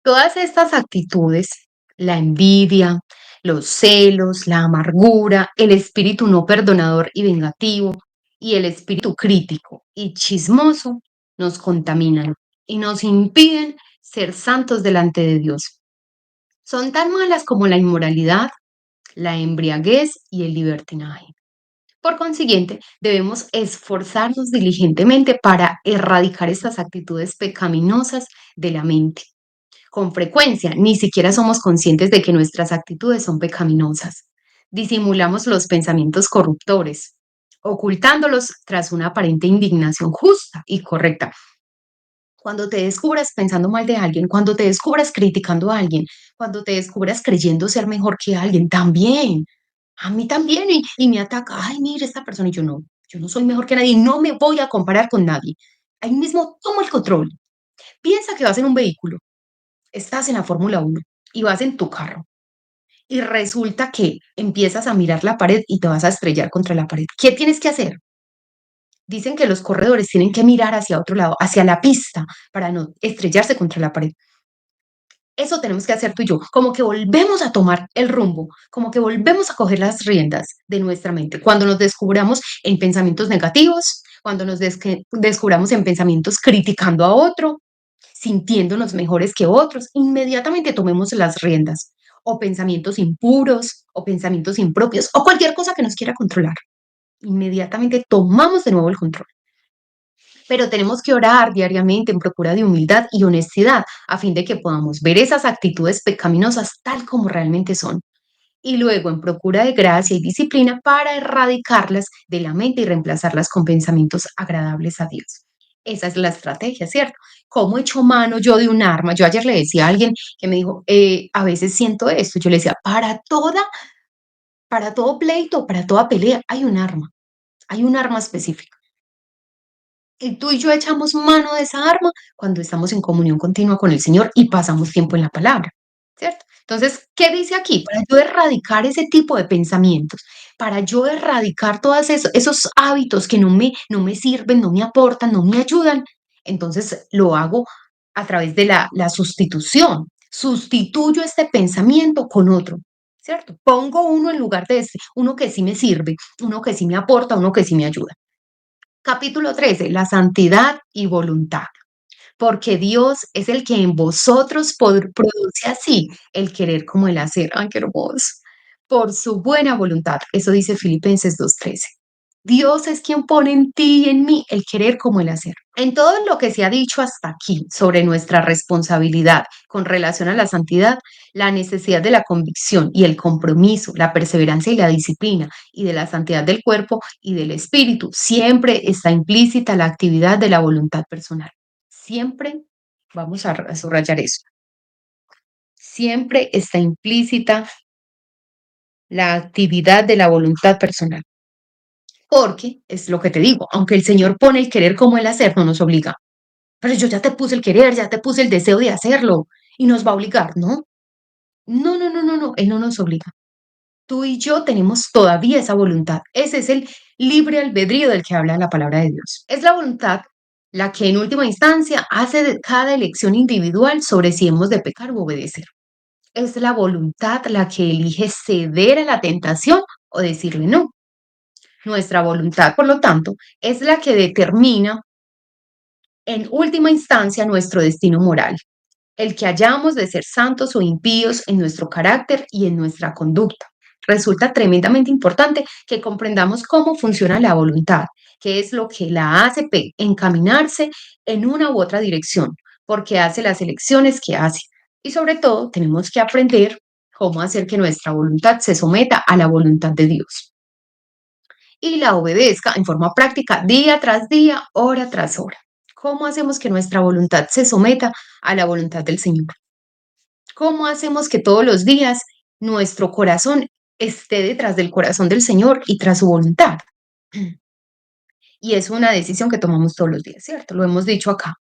Todas estas actitudes, la envidia, los celos, la amargura, el espíritu no perdonador y vengativo, y el espíritu crítico y chismoso, nos contaminan y nos impiden ser santos delante de Dios. Son tan malas como la inmoralidad, la embriaguez y el libertinaje. Por consiguiente, debemos esforzarnos diligentemente para erradicar estas actitudes pecaminosas de la mente. Con frecuencia, ni siquiera somos conscientes de que nuestras actitudes son pecaminosas. Disimulamos los pensamientos corruptores, ocultándolos tras una aparente indignación justa y correcta. Cuando te descubras pensando mal de alguien, cuando te descubras criticando a alguien, cuando te descubras creyendo ser mejor que alguien, también, a mí también, y me ataca, ay, mire esta persona, y yo no soy mejor que nadie, no me voy a comparar con nadie. Ahí mismo tomo el control. Piensa que vas en un vehículo, estás en la Fórmula 1 y vas en tu carro y resulta que empiezas a mirar la pared y te vas a estrellar contra la pared. ¿Qué tienes que hacer? Dicen que los corredores tienen que mirar hacia otro lado, hacia la pista, para no estrellarse contra la pared. Eso tenemos que hacer tú y yo, como que volvemos a tomar el rumbo, como que volvemos a coger las riendas de nuestra mente. Cuando nos descubramos en pensamientos negativos, cuando nos descubramos en pensamientos criticando a otro, sintiéndonos mejores que otros, inmediatamente tomemos las riendas. O pensamientos impuros, o pensamientos impropios, o cualquier cosa que nos quiera controlar. Inmediatamente tomamos de nuevo el control. Pero tenemos que orar diariamente en procura de humildad y honestidad a fin de que podamos ver esas actitudes pecaminosas tal como realmente son. Y luego en procura de gracia y disciplina para erradicarlas de la mente y reemplazarlas con pensamientos agradables a Dios. Esa es la estrategia, ¿cierto? ¿Cómo echo mano yo de un arma? Yo ayer le decía a alguien que me dijo, a veces siento esto. Yo le decía, para todo pleito, para toda pelea, hay un arma específica. Y tú y yo echamos mano de esa arma cuando estamos en comunión continua con el Señor y pasamos tiempo en la palabra, ¿cierto? Entonces, ¿qué dice aquí? Para yo erradicar ese tipo de pensamientos, para yo erradicar todos esos hábitos que no me sirven, no me aportan, no me ayudan, entonces lo hago a través de la sustitución. Sustituyo este pensamiento con otro, ¿cierto? Pongo uno en lugar de este, uno que sí me sirve, uno que sí me aporta, uno que sí me ayuda. Capítulo 13, la santidad y voluntad. Porque Dios es el que en vosotros produce así el querer como el hacer. ¡Ay, qué hermoso! Por su buena voluntad. Eso dice Filipenses 2:13. Dios es quien pone en ti y en mí el querer como el hacer. En todo lo que se ha dicho hasta aquí sobre nuestra responsabilidad con relación a la santidad, la necesidad de la convicción y el compromiso, la perseverancia y la disciplina, y de la santidad del cuerpo y del espíritu, siempre está implícita la actividad de la voluntad personal. Siempre, vamos a subrayar eso, siempre está implícita la actividad de la voluntad personal. Porque es lo que te digo, aunque el Señor pone el querer como el hacer, no nos obliga. Pero yo ya te puse el querer, ya te puse el deseo de hacerlo y nos va a obligar, ¿no? No, no, no, no, no, Él no nos obliga. Tú y yo tenemos todavía esa voluntad. Ese es el libre albedrío del que habla la palabra de Dios. Es la voluntad la que en última instancia hace de cada elección individual sobre si hemos de pecar o obedecer. Es la voluntad la que elige ceder a la tentación o decirle no. Nuestra voluntad, por lo tanto, es la que determina en última instancia nuestro destino moral, el que hayamos de ser santos o impíos en nuestro carácter y en nuestra conducta. Resulta tremendamente importante que comprendamos cómo funciona la voluntad, qué es lo que la hace encaminarse en una u otra dirección, porque hace las elecciones que hace. Y sobre todo, tenemos que aprender cómo hacer que nuestra voluntad se someta a la voluntad de Dios y la obedezca en forma práctica día tras día, hora tras hora. ¿Cómo hacemos que nuestra voluntad se someta a la voluntad del Señor? ¿Cómo hacemos que todos los días nuestro corazón esté detrás del corazón del Señor y tras su voluntad? Y es una decisión que tomamos todos los días, ¿cierto? Lo hemos dicho acá.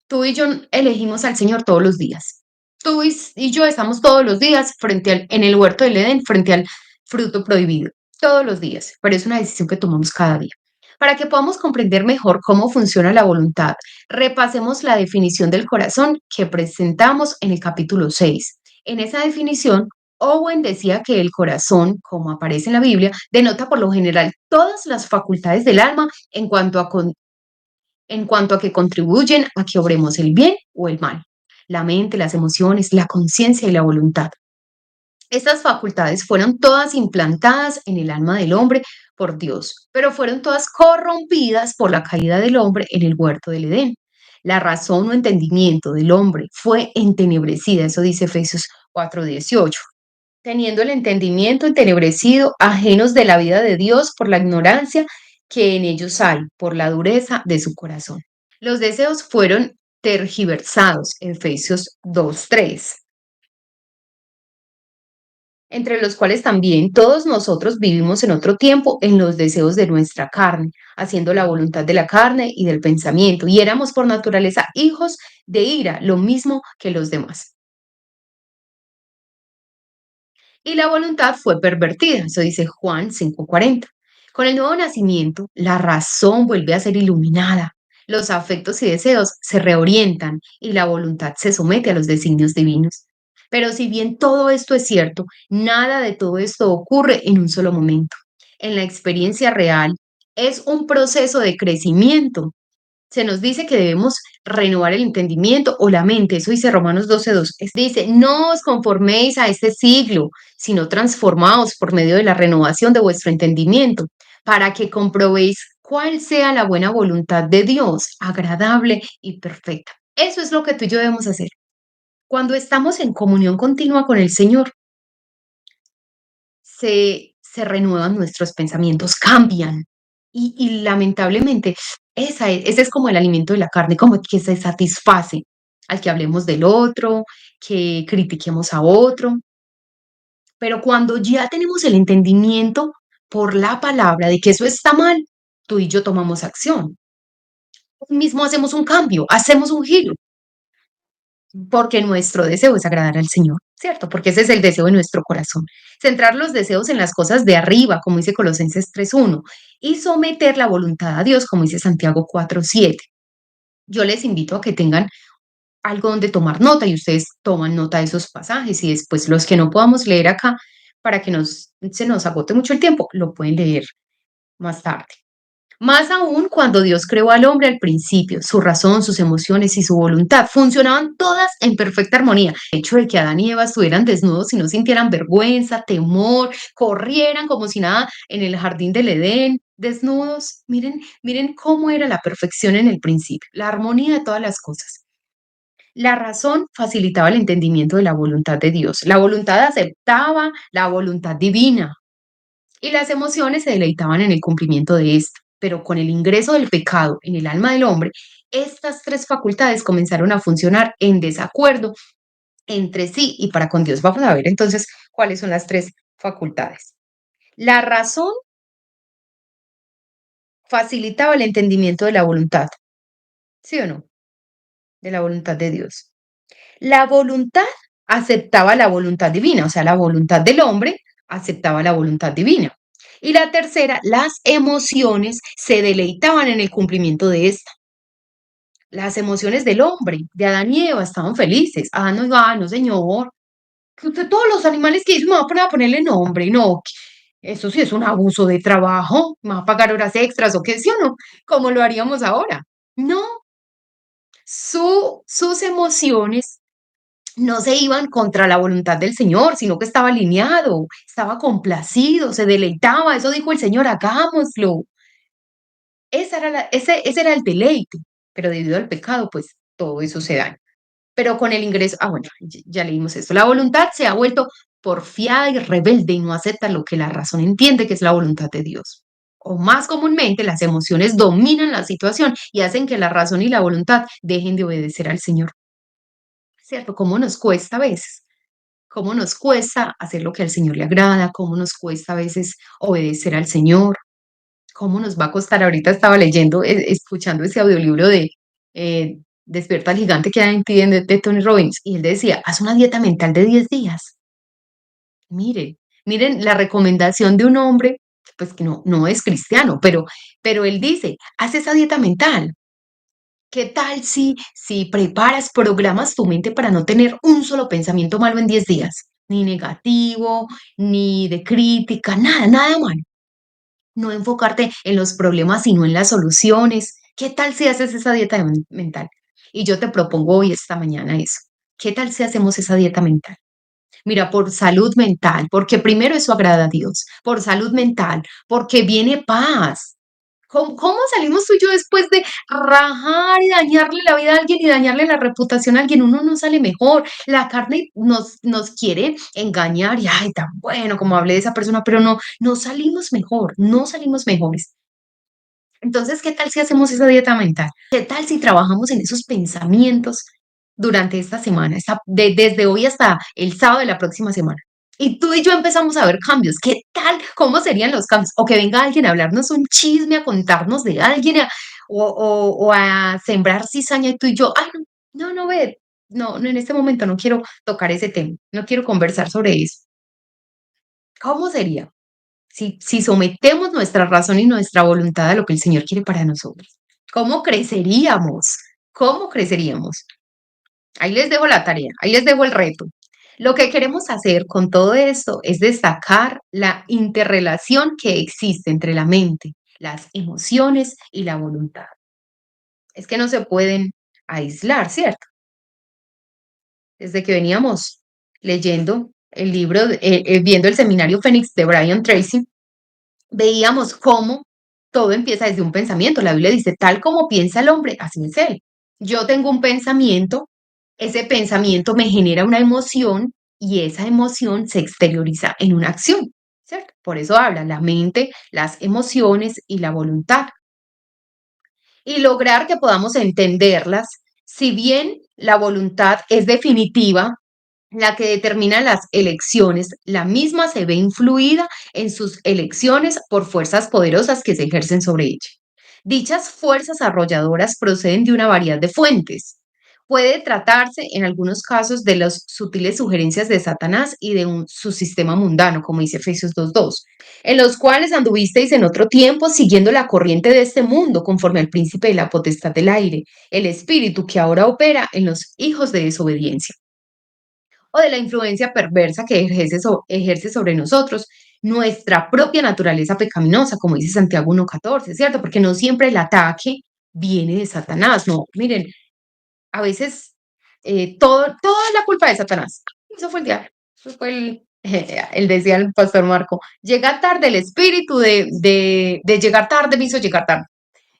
Tú y yo elegimos al Señor todos los días. Tú y yo estamos todos los días en el huerto del Edén, frente al fruto prohibido. Todos los días. Pero es una decisión que tomamos cada día. Para que podamos comprender mejor cómo funciona la voluntad, repasemos la definición del corazón que presentamos en el capítulo 6. En esa definición, Owen decía que el corazón, como aparece en la Biblia, denota por lo general todas las facultades del alma en cuanto a que contribuyen a que obremos el bien o el mal. La mente, las emociones, la conciencia y la voluntad. Estas facultades fueron todas implantadas en el alma del hombre por Dios, pero fueron todas corrompidas por la caída del hombre en el huerto del Edén. La razón o entendimiento del hombre fue entenebrecida, eso dice Efesios 4:18, teniendo el entendimiento entenebrecido, ajenos de la vida de Dios por la ignorancia que en ellos hay, por la dureza de su corazón. Los deseos fueron tergiversados, Efesios 2:3, entre los cuales también todos nosotros vivimos en otro tiempo en los deseos de nuestra carne, haciendo la voluntad de la carne y del pensamiento, y éramos por naturaleza hijos de ira, lo mismo que los demás. Y la voluntad fue pervertida, eso dice Juan 5:40. Con el nuevo nacimiento, la razón vuelve a ser iluminada, los afectos y deseos se reorientan y la voluntad se somete a los designios divinos. Pero si bien todo esto es cierto, nada de todo esto ocurre en un solo momento. En la experiencia real, es un proceso de crecimiento. Se nos dice que debemos renovar el entendimiento o la mente. Eso dice Romanos 12:2. Dice, no os conforméis a este siglo, sino transformaos por medio de la renovación de vuestro entendimiento, para que comprobéis cuál sea la buena voluntad de Dios, agradable y perfecta. Eso es lo que tú y yo debemos hacer. Cuando estamos en comunión continua con el Señor, se renuevan nuestros pensamientos, cambian. Y lamentablemente, ese es como el alimento de la carne, como que se satisface al que hablemos del otro, que critiquemos a otro. Pero cuando ya tenemos el entendimiento por la palabra de que eso está mal, tú y yo tomamos acción. Hoy mismo hacemos un cambio, hacemos un giro. Porque nuestro deseo es agradar al Señor, ¿cierto? Porque ese es el deseo de nuestro corazón. Centrar los deseos en las cosas de arriba, como dice Colosenses 3:1, y someter la voluntad a Dios, como dice Santiago 4:7. Yo les invito a que tengan algo donde tomar nota y ustedes toman nota de esos pasajes y después los que no podamos leer acá para que se nos agote mucho el tiempo, lo pueden leer más tarde. Más aún cuando Dios creó al hombre al principio, su razón, sus emociones y su voluntad funcionaban todas en perfecta armonía. El hecho de que Adán y Eva estuvieran desnudos y no sintieran vergüenza, temor, corrieran como si nada en el jardín del Edén, desnudos. Miren, miren cómo era la perfección en el principio, la armonía de todas las cosas. La razón facilitaba el entendimiento de la voluntad de Dios. La voluntad aceptaba la voluntad divina y las emociones se deleitaban en el cumplimiento de esto. Pero con el ingreso del pecado en el alma del hombre, estas tres facultades comenzaron a funcionar en desacuerdo entre sí y para con Dios. Vamos a ver entonces cuáles son las tres facultades. La razón facilitaba el entendimiento de la voluntad, ¿sí o no? De la voluntad de Dios. La voluntad aceptaba la voluntad divina, o sea, la voluntad del hombre aceptaba la voluntad divina. Y la tercera, las emociones se deleitaban en el cumplimiento de esta. Las emociones del hombre, de Adán y Eva, estaban felices. Ah, no, no, señor. Que usted todos los animales que hizo me va a poner a ponerle nombre. No, eso sí es un abuso de trabajo. Me va a pagar horas extras o qué, sí o no, como lo haríamos ahora. No, sus emociones no se iban contra la voluntad del Señor, sino que estaba alineado, estaba complacido, se deleitaba. Eso dijo el Señor, hagámoslo. Ese era el deleite, pero debido al pecado, pues todo eso se daña. Pero con el ingreso, bueno, ya leímos esto. La voluntad se ha vuelto porfiada y rebelde y no acepta lo que la razón entiende que es la voluntad de Dios. O más comúnmente, las emociones dominan la situación y hacen que la razón y la voluntad dejen de obedecer al Señor. ¿Cierto? ¿Cómo nos cuesta a veces? ¿Cómo nos cuesta hacer lo que al Señor le agrada? ¿Cómo nos cuesta a veces obedecer al Señor? ¿Cómo nos va a costar? Ahorita estaba leyendo, escuchando ese audiolibro de Despierta al gigante que hay en ti de Tony Robbins y él decía, haz una dieta mental de 10 días. Miren, miren la recomendación de un hombre. pues que no es cristiano, pero él dice, haz esa dieta mental. ¿Qué tal si preparas, programas tu mente para no tener un solo pensamiento malo en 10 días? Ni negativo, ni de crítica, nada, nada malo. No enfocarte en los problemas, sino en las soluciones. ¿Qué tal si haces esa dieta mental? Y yo te propongo hoy, esta mañana, eso. ¿Qué tal si hacemos esa dieta mental? Mira, por salud mental, porque primero eso agrada a Dios, por salud mental, porque viene paz. ¿Cómo salimos tú y yo después de rajar y dañarle la vida a alguien y dañarle la reputación a alguien? Uno no sale mejor. La carne nos quiere engañar y, ay, tan bueno como hablé de esa persona, pero no salimos mejor, no salimos mejores. Entonces, ¿qué tal si hacemos esa dieta mental? ¿Qué tal si trabajamos en esos pensamientos durante esta semana, desde hoy hasta el sábado de la próxima semana? Y tú y yo empezamos a ver cambios. ¿Qué tal? ¿Cómo serían los cambios? O que venga alguien a hablarnos un chisme, a contarnos de alguien, o a sembrar cizaña y tú y yo, ay, no, ve, no, en este momento no quiero tocar ese tema, no quiero conversar sobre eso. ¿Cómo sería? Si sometemos nuestra razón y nuestra voluntad a lo que el Señor quiere para nosotros. ¿Cómo creceríamos? ¿Cómo creceríamos? Ahí les dejo la tarea, ahí les dejo el reto. Lo que queremos hacer con todo esto es destacar la interrelación que existe entre la mente, las emociones y la voluntad. Es que no se pueden aislar, ¿cierto? Desde que veníamos leyendo el libro, viendo el seminario Fénix de Brian Tracy, veíamos cómo todo empieza desde un pensamiento. La Biblia dice, tal como piensa el hombre, así es él. Yo tengo un pensamiento, ese pensamiento me genera una emoción y esa emoción se exterioriza en una acción, ¿cierto? Por eso habla la mente, las emociones y la voluntad. Y lograr que podamos entenderlas, si bien la voluntad es definitiva, la que determina las elecciones, la misma se ve influida en sus elecciones por fuerzas poderosas que se ejercen sobre ella. Dichas fuerzas arrolladoras proceden de una variedad de fuentes. Puede tratarse, en algunos casos, de las sutiles sugerencias de Satanás y de su sistema mundano, como dice Efesios 2:2, en los cuales anduvisteis en otro tiempo siguiendo la corriente de este mundo, conforme al príncipe de la potestad del aire, el espíritu que ahora opera en los hijos de desobediencia, o de la influencia perversa que ejerce sobre nosotros, nuestra propia naturaleza pecaminosa, como dice Santiago 1:14, ¿cierto? Porque no siempre el ataque viene de Satanás, no, miren, a veces todo es la culpa de Satanás. Eso fue el diablo, eso fue el decía el pastor Marco, llega tarde el espíritu de llegar tarde me hizo llegar tarde.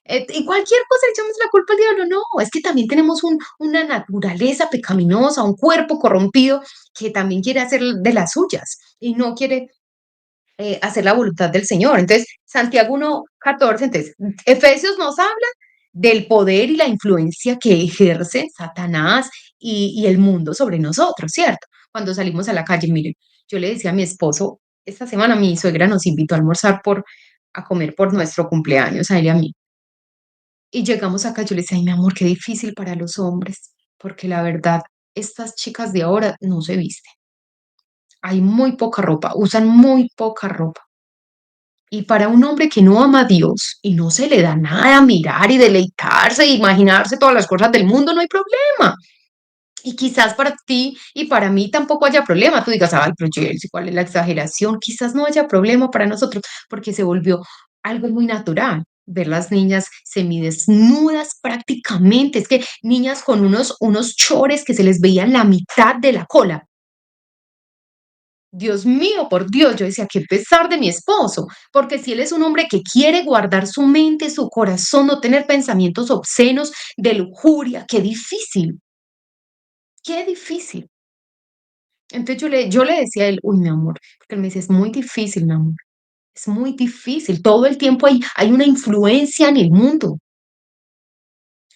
Y cualquier cosa le echamos la culpa al diablo. No, es que también tenemos una naturaleza pecaminosa, un cuerpo corrompido que también quiere hacer de las suyas y no quiere hacer la voluntad del Señor. Entonces, Santiago 1:14, entonces, Efesios nos habla del poder y la influencia que ejerce Satanás y el mundo sobre nosotros, ¿cierto? Cuando salimos a la calle, miren, yo le decía a mi esposo, esta semana mi suegra nos invitó a almorzar a comer por nuestro cumpleaños, a él y a mí. Y llegamos acá, yo le decía: "Ay, mi amor, qué difícil para los hombres, porque la verdad, estas chicas de ahora no se visten. Hay muy poca ropa, usan muy poca ropa. Y para un hombre que no ama a Dios y no se le da nada a mirar y deleitarse, e imaginarse todas las cosas del mundo, no hay problema. Y quizás para ti y para mí tampoco haya problema. Tú digas, ay, pero Chelsea, ¿cuál es la exageración? Quizás no haya problema para nosotros porque se volvió algo muy natural. Ver las niñas semidesnudas prácticamente. Es que niñas con unos chores que se les veían la mitad de la cola. Dios mío, por Dios, yo decía, qué pesar de mi esposo, porque si él es un hombre que quiere guardar su mente, su corazón, no tener pensamientos obscenos de lujuria, qué difícil, qué difícil. Entonces yo le decía a él, uy, mi amor, porque él me dice, es muy difícil, mi amor, es muy difícil. Todo el tiempo hay una influencia en el mundo.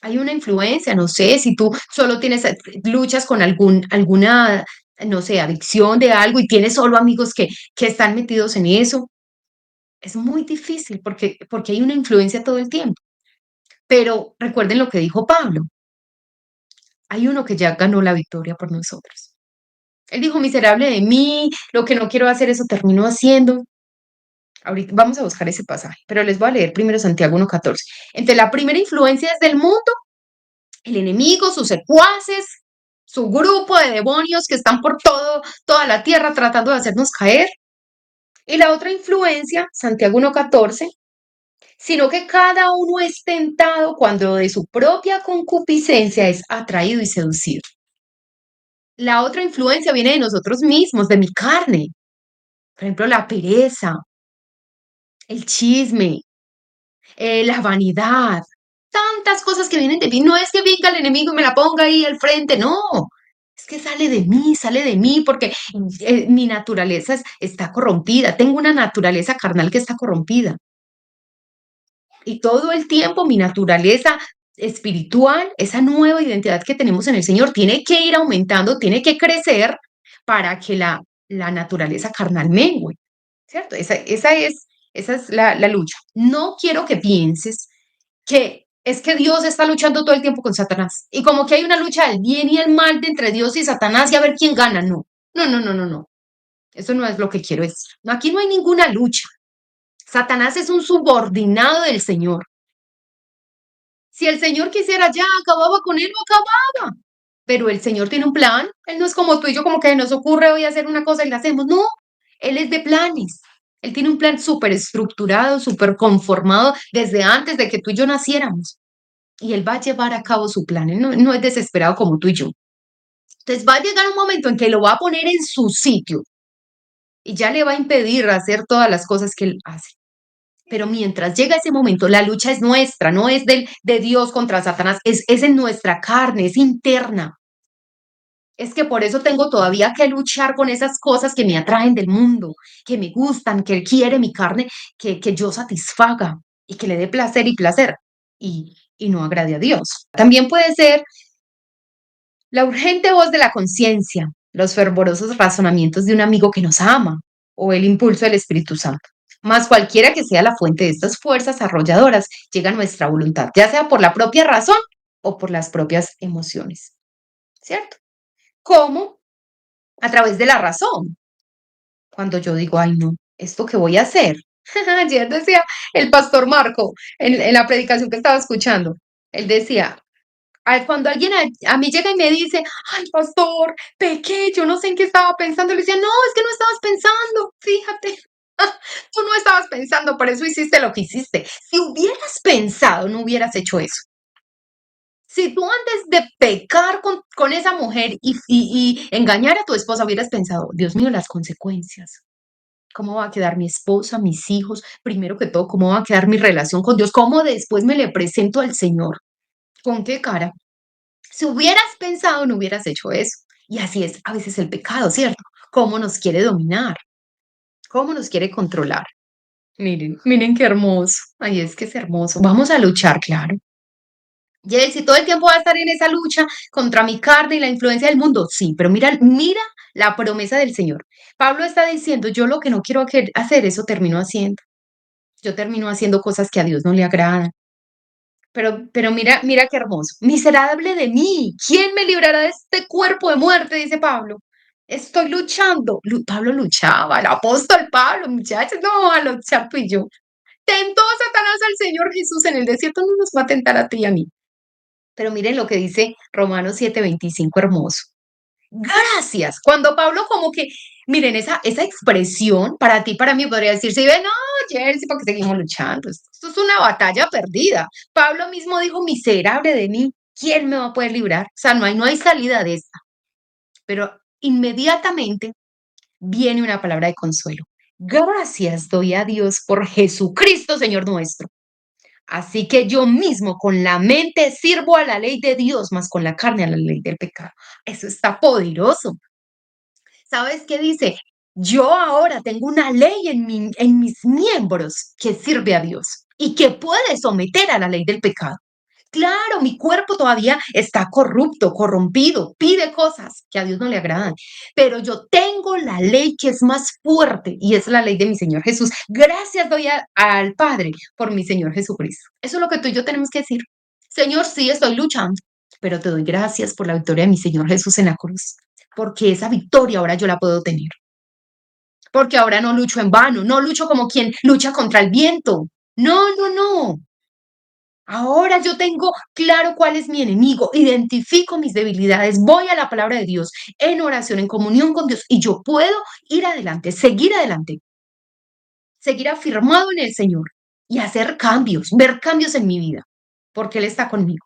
Hay una influencia, no sé, si tú solo tienes, luchas con alguna, no sé, adicción de algo y tienes solo amigos que están metidos en eso, es muy difícil porque hay una influencia todo el tiempo. Pero recuerden lo que dijo Pablo, hay uno que ya ganó la victoria por nosotros. Él dijo, miserable de mí, lo que no quiero hacer, eso termino haciendo. Ahorita vamos a buscar ese pasaje, pero les voy a leer primero Santiago 1:14. Entonces, la primera influencia es del mundo, el enemigo, sus secuaces, su grupo de demonios que están por toda la tierra tratando de hacernos caer. Y la otra influencia, Santiago 1:14, sino que cada uno es tentado cuando de su propia concupiscencia es atraído y seducido. La otra influencia viene de nosotros mismos, de mi carne. Por ejemplo, la pereza, el chisme, la vanidad, tantas cosas que vienen de mí. No es que venga el enemigo y me la ponga ahí al frente, no. Es que sale de mí, porque mi naturaleza está corrompida. Tengo una naturaleza carnal que está corrompida. Y todo el tiempo mi naturaleza espiritual, esa nueva identidad que tenemos en el Señor, tiene que ir aumentando, tiene que crecer para que la naturaleza carnal mengue, ¿cierto? Esa es la lucha. No quiero que pienses que es que Dios está luchando todo el tiempo con Satanás. Y como que hay una lucha del bien y el mal de entre Dios y Satanás y a ver quién gana. No, no, no, no, no, no. Eso no es lo que quiero decir. No, aquí no hay ninguna lucha. Satanás es un subordinado del Señor. Si el Señor quisiera ya, acababa con él, no acababa. Pero el Señor tiene un plan. Él no es como tú y yo, como que nos ocurre hoy hacer una cosa y la hacemos. No, Él es de planes. Él tiene un plan súper estructurado, súper conformado desde antes de que tú y yo naciéramos. Y Él va a llevar a cabo su plan. Él no es desesperado como tú y yo. Entonces va a llegar un momento en que lo va a poner en su sitio y ya le va a impedir hacer todas las cosas que Él hace. Pero mientras llega ese momento, la lucha es nuestra, no es de Dios contra Satanás, es en nuestra carne, es interna. Es que por eso tengo todavía que luchar con esas cosas que me atraen del mundo, que me gustan, que quiere mi carne, que yo satisfaga y que le dé placer y placer y no agrade a Dios. También puede ser la urgente voz de la conciencia, los fervorosos razonamientos de un amigo que nos ama o el impulso del Espíritu Santo. Más cualquiera que sea la fuente de estas fuerzas arrolladoras, llega a nuestra voluntad, ya sea por la propia razón o por las propias emociones, ¿cierto? ¿Cómo? A través de la razón. Cuando yo digo, ay no, ¿esto qué voy a hacer? Ayer decía el pastor Marco en la predicación que estaba escuchando, él decía, cuando alguien a mí llega y me dice, ay, pastor, pequé, yo no sé en qué estaba pensando, le decía, no, es que no estabas pensando, fíjate, tú no estabas pensando, por eso hiciste lo que hiciste. Si hubieras pensado, no hubieras hecho eso. Si tú antes de pecar con esa mujer y engañar a tu esposa hubieras pensado, Dios mío, las consecuencias. ¿Cómo va a quedar mi esposa, mis hijos? Primero que todo, ¿cómo va a quedar mi relación con Dios? ¿Cómo después me le presento al Señor? ¿Con qué cara? Si hubieras pensado, no hubieras hecho eso. Y así es a veces el pecado, ¿cierto? ¿Cómo nos quiere dominar? ¿Cómo nos quiere controlar? Miren, miren qué hermoso. Ay, es que es hermoso. Vamos a luchar, claro. Y él, si todo el tiempo va a estar en esa lucha contra mi carne y la influencia del mundo, sí, pero mira, mira la promesa del Señor. Pablo está diciendo, yo lo que no quiero hacer, eso termino haciendo. Yo termino haciendo cosas que a Dios no le agradan. Pero mira, mira qué hermoso. Miserable de mí, ¿quién me librará de este cuerpo de muerte? Dice Pablo. Estoy luchando. Pablo luchaba, el apóstol Pablo, muchachos, no, a luchar tú y yo. Tentó a Satanás al Señor Jesús en el desierto, no nos va a tentar a ti y a mí. Pero miren lo que dice Romanos 7:25, hermoso. Gracias. Cuando Pablo como que, miren, esa expresión para ti, para mí, podría decirse, ve, no, Jersey, porque seguimos luchando. Esto es una batalla perdida. Pablo mismo dijo, miserable de mí, ¿quién me va a poder librar? O sea, no hay salida de esta. Pero inmediatamente viene una palabra de consuelo. Gracias doy a Dios por Jesucristo, Señor nuestro. Así que yo mismo con la mente sirvo a la ley de Dios, más con la carne a la ley del pecado. Eso está poderoso. ¿Sabes qué dice? Yo ahora tengo una ley en mis miembros que sirve a Dios y que puede someter a la ley del pecado. Claro, mi cuerpo todavía está corrupto, corrompido, pide cosas que a Dios no le agradan, pero yo tengo la ley que es más fuerte y es la ley de mi Señor Jesús. Gracias doy al Padre por mi Señor Jesucristo. Eso es lo que tú y yo tenemos que decir. Señor, sí, estoy luchando, pero te doy gracias por la victoria de mi Señor Jesús en la cruz, porque esa victoria ahora yo la puedo tener. porque ahora no lucho en vano, no lucho como quien lucha contra el viento. No, no, no. Ahora yo tengo claro cuál es mi enemigo, identifico mis debilidades, voy a la palabra de Dios en oración, en comunión con Dios y yo puedo ir adelante, seguir afirmado en el Señor y hacer cambios, ver cambios en mi vida, porque Él está conmigo.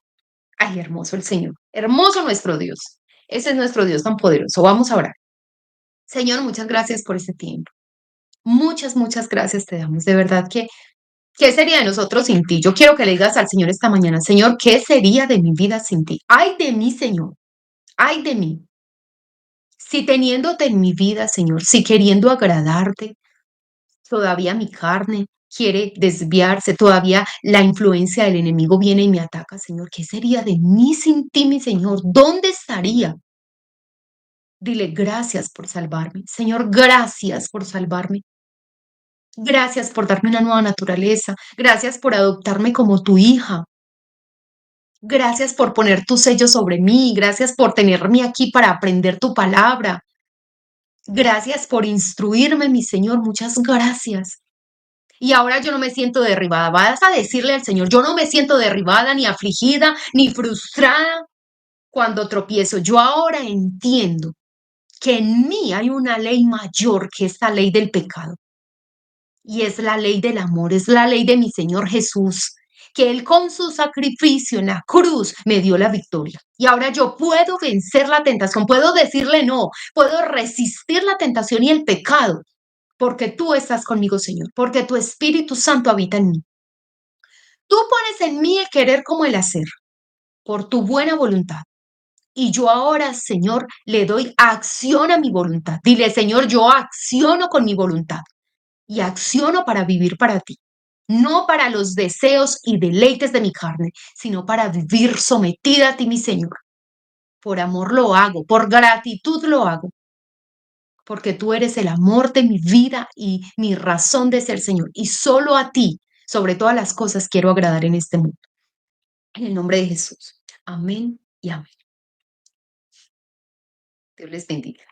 Ay, hermoso el Señor, hermoso nuestro Dios. Ese es nuestro Dios tan poderoso. Vamos a orar. Señor, muchas gracias por este tiempo. Muchas, muchas gracias te damos. De verdad que, ¿qué sería de nosotros sin ti? Yo quiero que le digas al Señor esta mañana, Señor, ¿qué sería de mi vida sin ti? Ay de mí, Señor, ay de mí. Si teniéndote en mi vida, Señor, si queriendo agradarte, todavía mi carne quiere desviarse, todavía la influencia del enemigo viene y me ataca, Señor, ¿qué sería de mí sin ti, mi Señor? ¿Dónde estaría? Dile gracias por salvarme. Señor, gracias por salvarme. Gracias por darme una nueva naturaleza. Gracias por adoptarme como tu hija. Gracias por poner tu sello sobre mí. Gracias por tenerme aquí para aprender tu palabra. Gracias por instruirme, mi Señor. Muchas gracias. Y ahora yo no me siento derribada. Vas a decirle al Señor, yo no me siento derribada, ni afligida, ni frustrada cuando tropiezo. Yo ahora entiendo que en mí hay una ley mayor que esta ley del pecado. Y es la ley del amor, es la ley de mi Señor Jesús, que Él con su sacrificio en la cruz me dio la victoria. Y ahora yo puedo vencer la tentación, puedo decirle no, puedo resistir la tentación y el pecado, porque tú estás conmigo, Señor, porque tu Espíritu Santo habita en mí. Tú pones en mí el querer como el hacer, por tu buena voluntad. Y yo ahora, Señor, le doy acción a mi voluntad. Dile, Señor, yo acciono con mi voluntad y acciono para vivir para ti, no para los deseos y deleites de mi carne, sino para vivir sometida a ti, mi Señor. Por amor lo hago, por gratitud lo hago, porque tú eres el amor de mi vida y mi razón de ser, Señor. Y solo a ti, sobre todas las cosas, quiero agradar en este mundo. En el nombre de Jesús. Amén y amén. Dios les bendiga.